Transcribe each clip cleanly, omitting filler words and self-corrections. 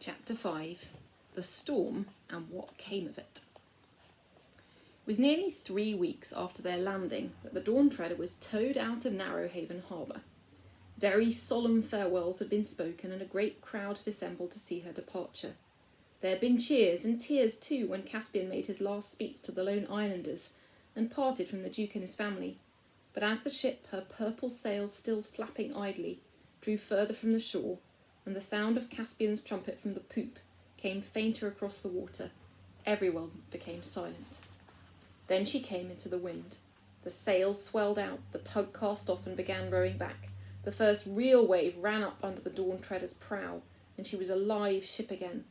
Chapter 5, The Storm and What Came of It. It was nearly 3 weeks after their landing that the Dawntreader was towed out of Narrowhaven harbour. Very solemn farewells had been spoken, and a great crowd had assembled to see her departure. There had been cheers and tears too when Caspian made his last speech to the lone islanders and parted from the Duke and his family. But as the ship, her purple sails still flapping idly, drew further from the shore, and the sound of Caspian's trumpet from the poop came fainter across the water, everyone became silent. Then she came into the wind. The sails swelled out, the tug cast off and began rowing back. The first real wave ran up under the Dawntreader's prow, and she was a live ship again.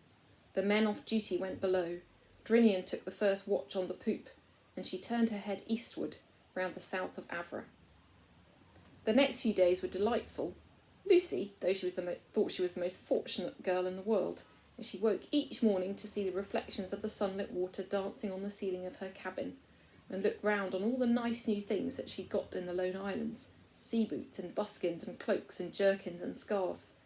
The men off duty went below. Drinian took the first watch on the poop, and she turned her head eastward, round the south of Avra. The next few days were delightful. Lucy, though she was thought she was the most fortunate girl in the world, and she woke each morning to see the reflections of the sunlit water dancing on the ceiling of her cabin, and looked round on all the nice new things that she'd got in the Lone Islands, sea boots and buskins and cloaks and jerkins and scarves.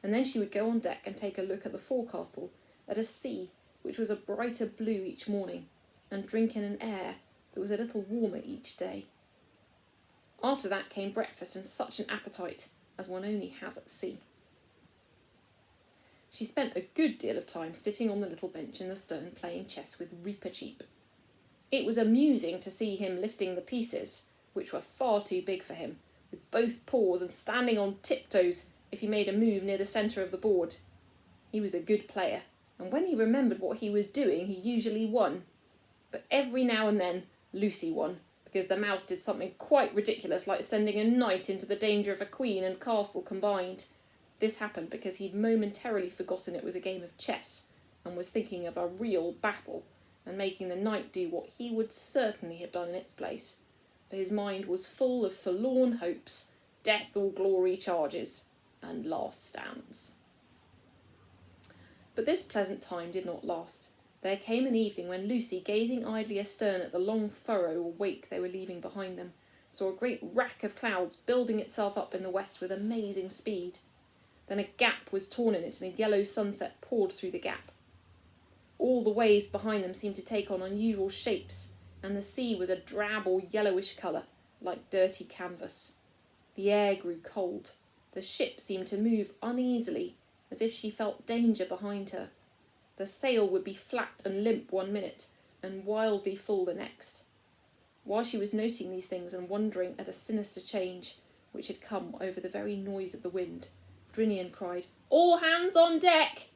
And then she would go on deck and take a look at the forecastle, at a sea which was a brighter blue each morning, and drink in an air that was a little warmer each day. After that came breakfast and such an appetite as one only has at sea. She spent a good deal of time sitting on the little bench in the stern playing chess with Reaper Cheap. It was amusing to see him lifting the pieces, which were far too big for him, with both paws and standing on tiptoes if he made a move near the centre of the board. He was a good player, and when he remembered what he was doing, he usually won. But every now and then Lucy won, because the mouse did something quite ridiculous, like sending a knight into the danger of a queen and castle combined. This happened because he'd momentarily forgotten it was a game of chess, and was thinking of a real battle, and making the knight do what he would certainly have done in its place, for his mind was full of forlorn hopes, death or glory charges, and last stands. But this pleasant time did not last. There came an evening when Lucy, gazing idly astern at the long furrow or wake they were leaving behind them, saw a great rack of clouds building itself up in the west with amazing speed. Then a gap was torn in it, and a yellow sunset poured through the gap. All the waves behind them seemed to take on unusual shapes, and the sea was a drab or yellowish colour, like dirty canvas. The air grew cold. The ship seemed to move uneasily, as if she felt danger behind her. The sail would be flat and limp 1 minute, and wildly full the next. While she was noting these things and wondering at a sinister change which had come over the very noise of the wind, Drinian cried, "All hands on deck!"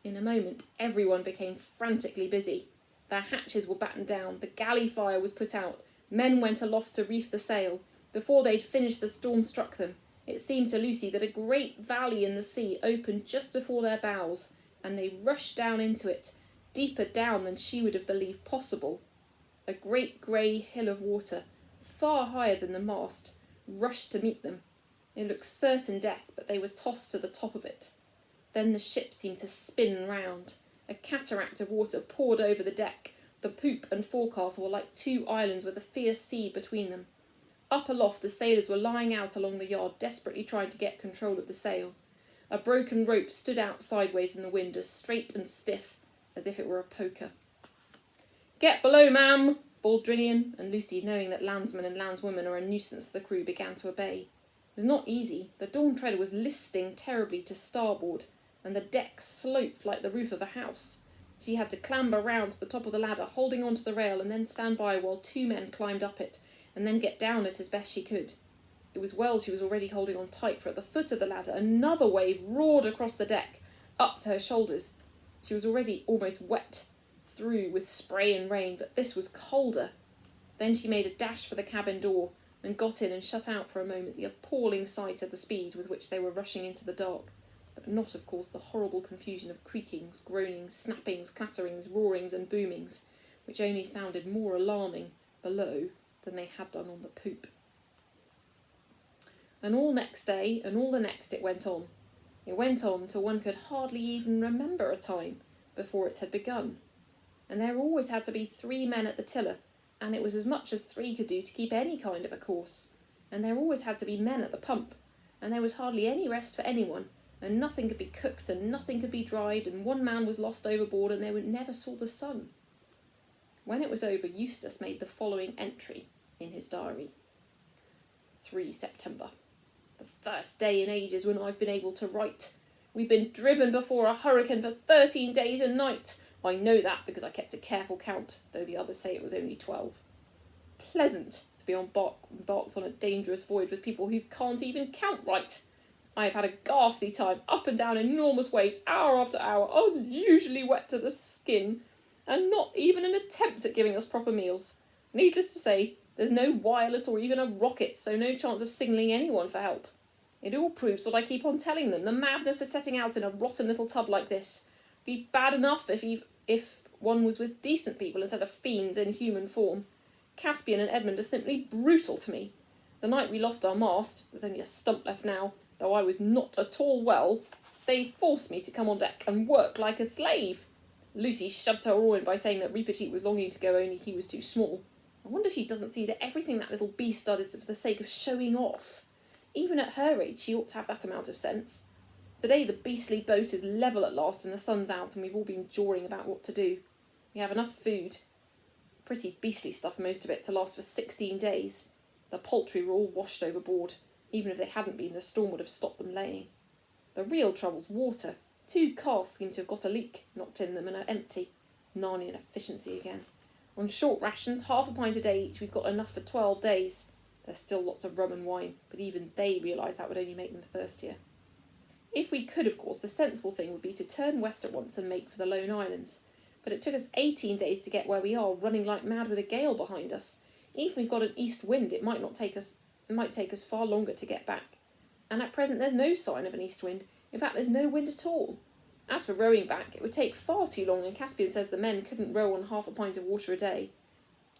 In a moment everyone became frantically busy. Their hatches were battened down, the galley fire was put out, men went aloft to reef the sail. Before they'd finished, the storm struck them. It seemed to Lucy that a great valley in the sea opened just before their bows, and they rushed down into it, deeper down than she would have believed possible. A great grey hill of water, far higher than the mast, rushed to meet them. It looked certain death, but they were tossed to the top of it. Then the ship seemed to spin round. A cataract of water poured over the deck. The poop and forecastle were like two islands with a fierce sea between them. Up aloft the sailors were lying out along the yard, desperately trying to get control of the sail. A broken rope stood out sideways in the wind, as straight and stiff as if it were a poker. "Get below, ma'am!" bawled Drinian, and Lucy, knowing that landsmen and landswomen are a nuisance to the crew, began to obey. It was not easy. The Dawntreader was listing terribly to starboard, and the deck sloped like the roof of a house. She had to clamber round to the top of the ladder, holding on to the rail, and then stand by while 2 men climbed up it, and then get down it as best she could. It was well she was already holding on tight, for at the foot of the ladder another wave roared across the deck, up to her shoulders. She was already almost wet through with spray and rain, but this was colder. Then she made a dash for the cabin door, and got in and shut out for a moment the appalling sight of the speed with which they were rushing into the dark, but not, of course, the horrible confusion of creakings, groanings, snappings, clatterings, roarings and boomings, which only sounded more alarming below than they had done on the poop. And all next day, and all the next, it went on. It went on till one could hardly even remember a time before it had begun. And there always had to be 3 men at the tiller, and it was as much as 3 could do to keep any kind of a course. And there always had to be men at the pump, and there was hardly any rest for anyone, and nothing could be cooked and nothing could be dried, and one man was lost overboard and they never saw the sun. When it was over, Eustace made the following entry in his diary. 3 September. The first day in ages when I've been able to write. We've been driven before a hurricane for 13 days and nights. I know that because I kept a careful count, though the others say it was only 12. Pleasant to be embarked on a dangerous voyage with people who can't even count right. I have had a ghastly time, up and down enormous waves, hour after hour, unusually wet to the skin, and not even an attempt at giving us proper meals. Needless to say, there's no wireless or even a rocket, so no chance of signalling anyone for help. It all proves what I keep on telling them, the madness of setting out in a rotten little tub like this. It'd be bad enough if one was with decent people instead of fiends in human form. Caspian and Edmund are simply brutal to me. The night we lost our mast, there's only a stump left now, though I was not at all well, they forced me to come on deck and work like a slave. Lucy shoved her oar in by saying that Repetit was longing to go, only he was too small. I wonder she doesn't see that everything that little beast does is for the sake of showing off. Even at her age, she ought to have that amount of sense. Today the beastly boat is level at last and the sun's out, and we've all been jawing about what to do. We have enough food, pretty beastly stuff most of it, to last for 16 days. The poultry were all washed overboard. Even if they hadn't been, the storm would have stopped them laying. The real trouble's water. 2 casks seem to have got a leak knocked in them and are empty. Narnian efficiency again. On short rations, half a pint a day each, we've got enough for 12 days. There's still lots of rum and wine, but even they realise that would only make them thirstier. If we could, of course, the sensible thing would be to turn west at once and make for the Lone Islands. But it took us 18 days to get where we are, running like mad with a gale behind us. Even if we've got an east wind, it might take us far longer to get back. And at present there's no sign of an east wind. In fact, there's no wind at all. As for rowing back, it would take far too long, and Caspian says the men couldn't row on half a pint of water a day.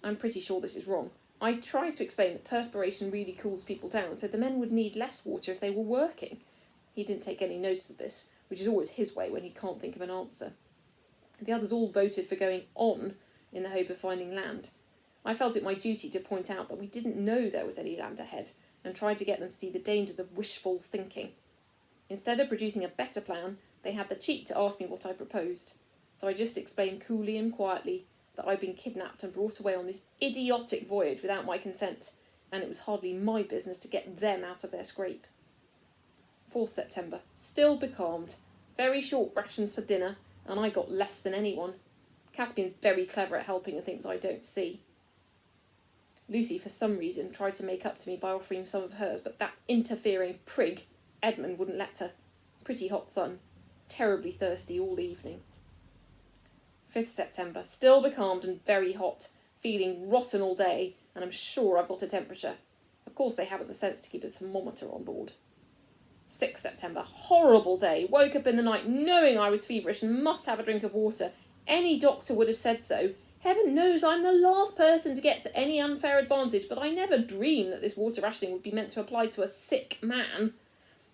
I'm pretty sure this is wrong. I try to explain that perspiration really cools people down, so the men would need less water if they were working. He didn't take any notice of this, which is always his way when he can't think of an answer. The others all voted for going on in the hope of finding land. I felt it my duty to point out that we didn't know there was any land ahead, and tried to get them to see the dangers of wishful thinking. Instead of producing a better plan, they had the cheek to ask me what I proposed. So I just explained coolly and quietly that I'd been kidnapped and brought away on this idiotic voyage without my consent, and it was hardly my business to get them out of their scrape. 4th September. Still becalmed. Very short rations for dinner, and I got less than anyone. Caspian's very clever at helping and things I don't see. Lucy, for some reason, tried to make up to me by offering some of hers, but that interfering prig, Edmund, wouldn't let her. Pretty hot sun. Terribly thirsty all evening. 5th September. Still becalmed and very hot. Feeling rotten all day, and I'm sure I've got a temperature. Of course they haven't the sense to keep a thermometer on board. 6th September. Horrible day. Woke up in the night knowing I was feverish and must have a drink of water. Any doctor would have said so. Heaven knows I'm the last person to get to any unfair advantage, but I never dreamed that this water rationing would be meant to apply to a sick man.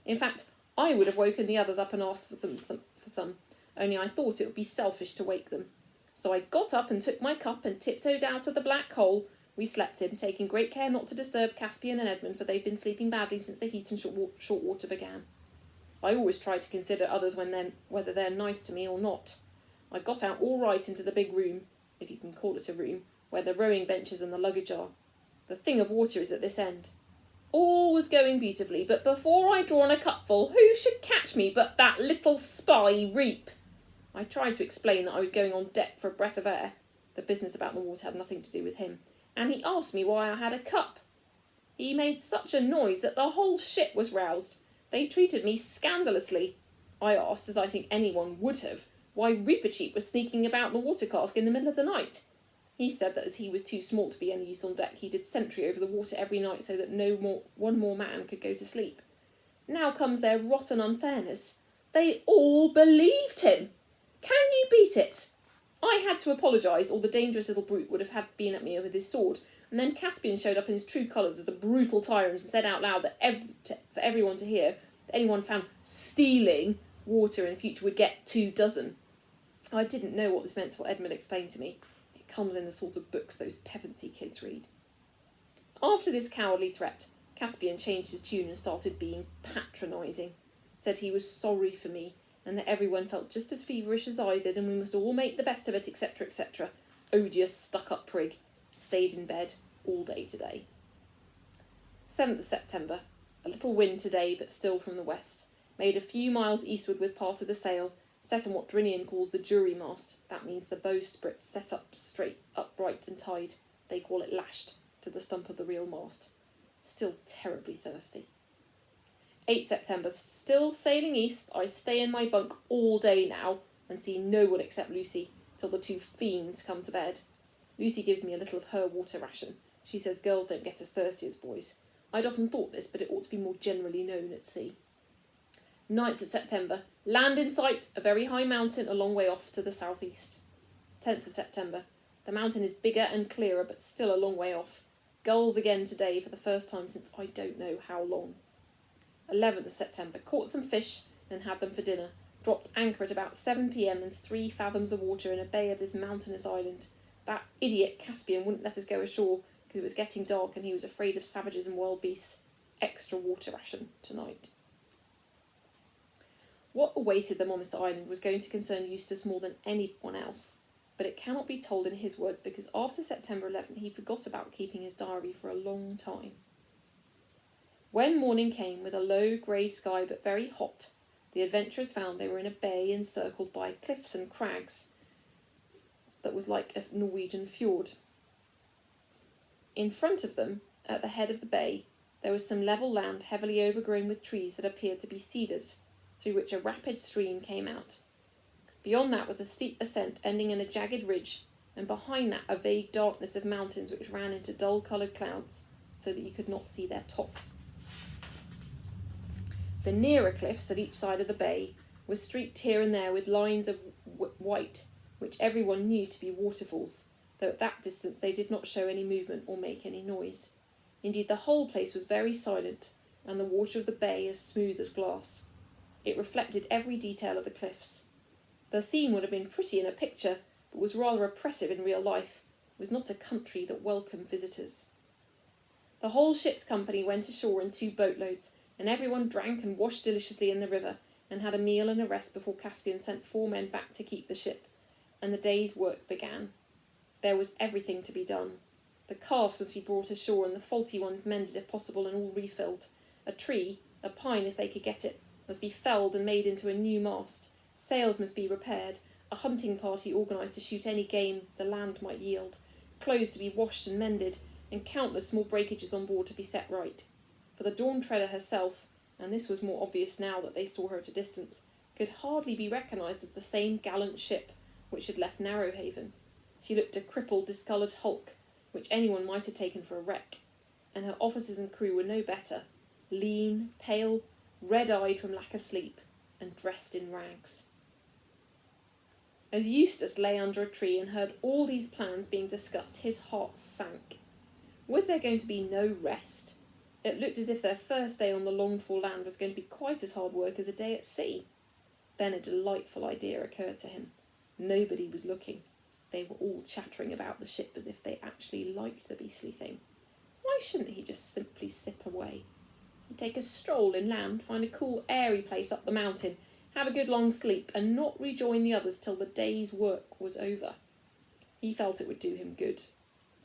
In fact, I would have woken the others up and asked for some, only I thought it would be selfish to wake them. So I got up and took my cup and tiptoed out of the black hole we slept in, taking great care not to disturb Caspian and Edmund, for they've been sleeping badly since the heat and short water began. I always try to consider others whether they're nice to me or not. I got out all right into the big room, if you can call it a room, where the rowing benches and the luggage are. The thing of water is at this end. All was going beautifully, but before I'd drawn a cupful, who should catch me but that little spy Reep? I tried to explain that I was going on deck for a breath of air. The business about the water had nothing to do with him, and he asked me why I had a cup. He made such a noise that the whole ship was roused. They treated me scandalously. I asked, as I think anyone would have, why Repetit was sneaking about the water cask in the middle of the night. He said that as he was too small to be any use on deck, he did sentry over the water every night so that one more man could go to sleep. Now comes their rotten unfairness. They all believed him. Can you beat it? I had to apologise, or the dangerous little brute would have been at me with his sword, and then Caspian showed up in his true colours as a brutal tyrant and said out loud that for everyone to hear that anyone found stealing water in the future would get 2 dozen. I didn't know what this meant till Edmund explained to me. It comes in the sort of books those Pevensey kids read. After this cowardly threat, Caspian changed his tune and started being patronising. said he was sorry for me, and that everyone felt just as feverish as I did, and we must all make the best of it, etc., etc. Odious stuck-up prig. Stayed in bed all day today. 7th September. A little wind today, but still from the west. Made a few miles eastward with part of the sail, set on what Drinian calls the jury mast. That means the bowsprit set up straight, upright and tied. They call it lashed to the stump of the real mast. Still terribly thirsty. 8th September. Still sailing east. I stay in my bunk all day now and see no one except Lucy till the two fiends come to bed. Lucy gives me a little of her water ration. She says girls don't get as thirsty as boys. I'd often thought this, but it ought to be more generally known at sea. 9th September. Land in sight, a very high mountain a long way off to the southeast. 10th September. The mountain is bigger and clearer, but still a long way off. Gulls again today for the first time since I don't know how long. 11th September. Caught some fish and had them for dinner. Dropped anchor at about 7 p.m. in 3 fathoms of water in a bay of this mountainous island. That idiot Caspian wouldn't let us go ashore because it was getting dark and he was afraid of savages and wild beasts. Extra water ration tonight. What awaited them on this island was going to concern Eustace more than anyone else, but it cannot be told in his words because after September 11th he forgot about keeping his diary for a long time. When morning came with a low grey sky but very hot, the adventurers found they were in a bay encircled by cliffs and crags that was like a Norwegian fjord. In front of them, at the head of the bay, there was some level land heavily overgrown with trees that appeared to be cedars, through which a rapid stream came out. Beyond that was a steep ascent ending in a jagged ridge, and behind that a vague darkness of mountains which ran into dull-coloured clouds, so that you could not see their tops. The nearer cliffs at each side of the bay were streaked here and there with lines of white, which everyone knew to be waterfalls, though at that distance they did not show any movement or make any noise. Indeed, the whole place was very silent, and the water of the bay as smooth as glass. It reflected every detail of the cliffs. The scene would have been pretty in a picture, but was rather oppressive in real life. It was not a country that welcomed visitors. The whole ship's company went ashore in 2 boatloads, and everyone drank and washed deliciously in the river, and had a meal and a rest before Caspian sent 4 men back to keep the ship, and the day's work began. There was everything to be done. The casks must be brought ashore, and the faulty ones mended if possible and all refilled. A tree, a pine if they could get it, must be felled and made into a new mast. Sails must be repaired, a hunting party organised to shoot any game the land might yield, clothes to be washed and mended, and countless small breakages on board to be set right. For the Dawntreader herself, and this was more obvious now that they saw her at a distance, could hardly be recognised as the same gallant ship which had left Narrowhaven. She looked a crippled, discoloured hulk, which anyone might have taken for a wreck, and her officers and crew were no better, lean, pale, red-eyed from lack of sleep, and dressed in rags. As Eustace lay under a tree and heard all these plans being discussed, his heart sank. Was there going to be no rest? It looked as if their first day on the longed-for land was going to be quite as hard work as a day at sea. Then a delightful idea occurred to him. Nobody was looking. They were all chattering about the ship as if they actually liked the beastly thing. Why shouldn't he just simply sip away? He'd take a stroll inland, find a cool, airy place up the mountain, have a good long sleep, and not rejoin the others till the day's work was over. He felt it would do him good,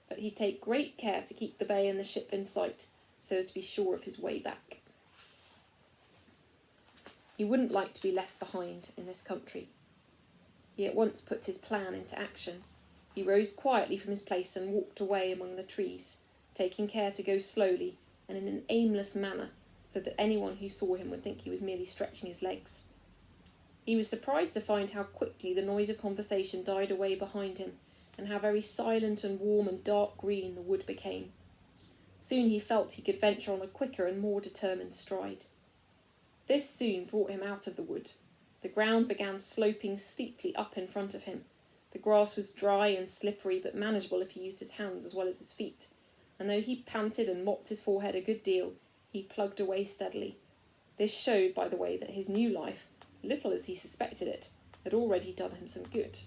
but he'd take great care to keep the bay and the ship in sight, so as to be sure of his way back. He wouldn't like to be left behind in this country. He at once put his plan into action. He rose quietly from his place and walked away among the trees, taking care to go slowly and in an aimless manner, so that anyone who saw him would think he was merely stretching his legs. He was surprised to find how quickly the noise of conversation died away behind him, and how very silent and warm and dark green the wood became. Soon he felt he could venture on a quicker and more determined stride. This soon brought him out of the wood. The ground began sloping steeply up in front of him. The grass was dry and slippery, but manageable if he used his hands as well as his feet, and though he panted and mopped his forehead a good deal, he plugged away steadily. This showed, by the way, that his new life, little as he suspected it, had already done him some good.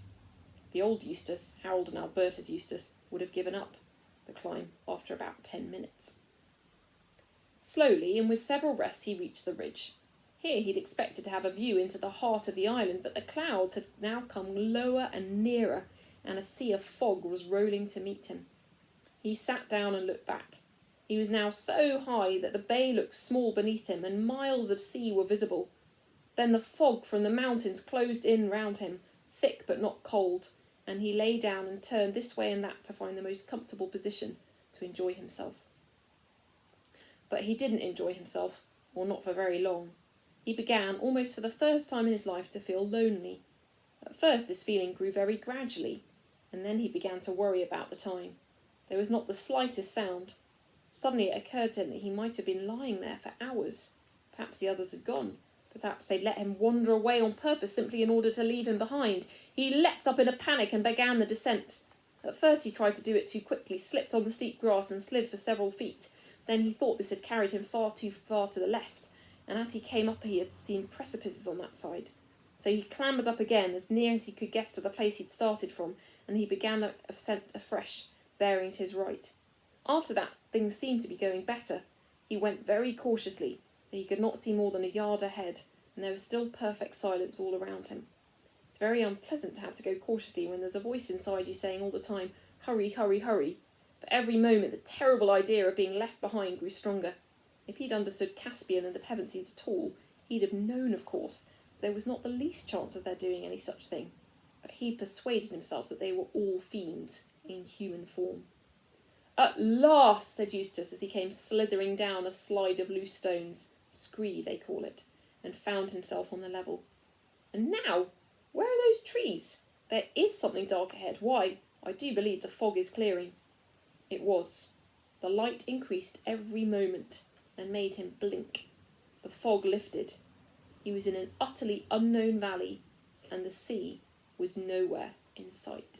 The old Eustace, Harold and Alberta's Eustace, would have given up the climb after about 10 minutes. Slowly, and with several rests, he reached the ridge. Here he'd expected to have a view into the heart of the island, but the clouds had now come lower and nearer, and a sea of fog was rolling to meet him. He sat down and looked back. He was now so high that the bay looked small beneath him, and miles of sea were visible. Then the fog from the mountains closed in round him, thick but not cold, and he lay down and turned this way and that to find the most comfortable position to enjoy himself. But he didn't enjoy himself, or not for very long. He began, almost for the first time in his life, to feel lonely. At first this feeling grew very gradually, and then he began to worry about the time. There was not the slightest sound. Suddenly it occurred to him that he might have been lying there for hours. Perhaps the others had gone. Perhaps they'd let him wander away on purpose simply in order to leave him behind. He leapt up in a panic and began the descent. At first he tried to do it too quickly, slipped on the steep grass and slid for several feet. Then he thought this had carried him far too far to the left, and as he came up he had seen precipices on that side. So he clambered up again, as near as he could guess to the place he'd started from, and he began the ascent afresh, bearing to his right. After that, things seemed to be going better. He went very cautiously, for he could not see more than a yard ahead, and there was still perfect silence all around him. It's very unpleasant to have to go cautiously when there's a voice inside you saying all the time, "Hurry, hurry, hurry." But every moment the terrible idea of being left behind grew stronger. If he'd understood Caspian and the Pevensies at all, he'd have known, of course, there was not the least chance of their doing any such thing. But he persuaded himself that they were all fiends in human form. "At last," said Eustace, as he came slithering down a slide of loose stones, scree they call it, and found himself on the level. "And now, where are those trees? There is something dark ahead. Why, I do believe the fog is clearing." It was. The light increased every moment and made him blink. The fog lifted. He was in an utterly unknown valley, and the sea was nowhere in sight.